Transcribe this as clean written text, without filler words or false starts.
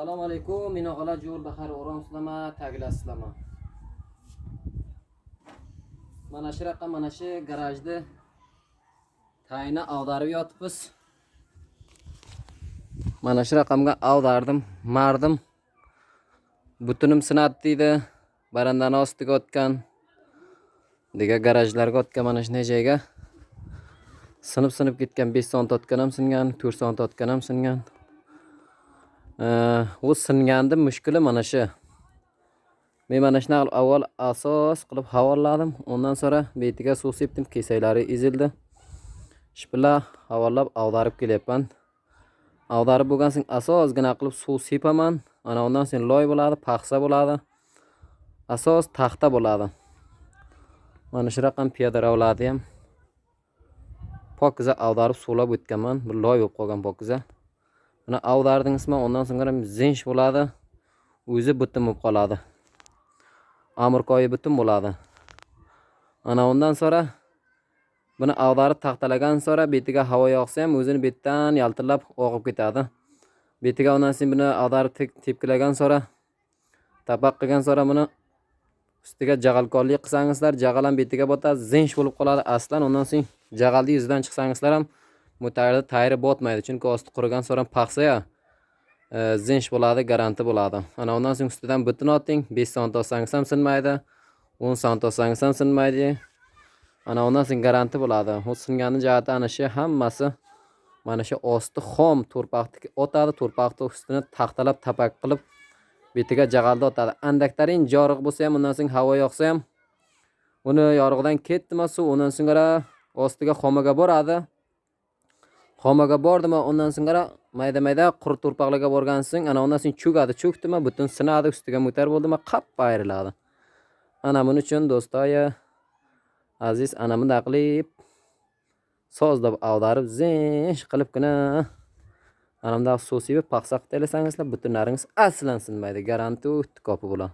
Assalomu alaykum. Meni og'alar jo'rda xayr o'ramsizlarmi, tagilasizlarmi? Mana shu raqam mana shu garajda tayini ag'darib yotibmiz. Mana shu raqamga ag'dardim, mardim. Butunim sinadi deydi. Barandan ostiga o'tgan. Diga garajlarga o'tgan mana shunday joyga. Sinib ketgan 5 sm o'tgan ham singan, 4 sm o'tgan ham singan. O singandi mushkuli mana shu. Men mana shuni avval asos qilib havolladim. Ondan sonra betiga suv sepdim, kesaklari ezildi. Shu bilan havollab ag'darib kelyapman. Ag'darib bo'lgan so'ng asosgina qilib suv sepaman. Ana undan so'ng loy bo'ladi, paxsa bo'ladi. Asos taxta bo'ladi. Mana shu raqam piyodaravladi ham. Pokiza ag'darib suvlab o'tganman. Bir loy bo'lib qolgan pokiza. Buni ag'dardingizmi, ondan so'ngra zinch bo'ladi. O'zi butun bo'lib qoladi. Amirkoyi butun bo'ladi. Ana undan sonra buni ag'darib taxtalagan sonra betiga havo yoqsa ham o'zini betdan yaltillab oqib ketadi. Betiga ondan so'ng buni ag'darib tepkilagan sonra tapak qilgan sonra buni ustiga jag'alkorlik qilsangizlar, jag'alan betiga botadi, zinch bo'lib qoladi aslan. Ondan so'ng jag'alni yuzidan chiqsangizlar ham bu tayri botmaydi. Chunki osti qurigan sonra paxsa ya zinch bo'ladi, garanti bo'ladi. Ana undan so'ng ustidan butun oting, 5 sm olsangiz ham sinmaydi, 10 sm olsangiz ham sinmaydi. Ana undan so'ng garanti bo'ladi. O singani jihati ana shu hammasi mana shu osti xom to'rpaqni otadi, to'rpaqni ustini taxtalab tapak qilib betiga jag'alda otadi. Andaktarin joriq bo'lsa ham, undan so'ng havo yoqsa ham uni yorug'dan ketdimi suv, undan so'ngra ostiga xomaga boradi. Xomaga bordimi, undan so'ngra mayda qurut to'rpaqlarga borgan so'ng ana undan so'ng cho'kdimi, butun sinadi, ustiga mutar bo'ldimi, qappa ayriladi. Ana buning uchun do'stlar, aziz ana bunday qilib sozlab ag'darib zinch qilibgina ana bunday suv sepib paxsa qilsangizlar butunlaringiz aslan sinmaydi. Garanti kopi bilan.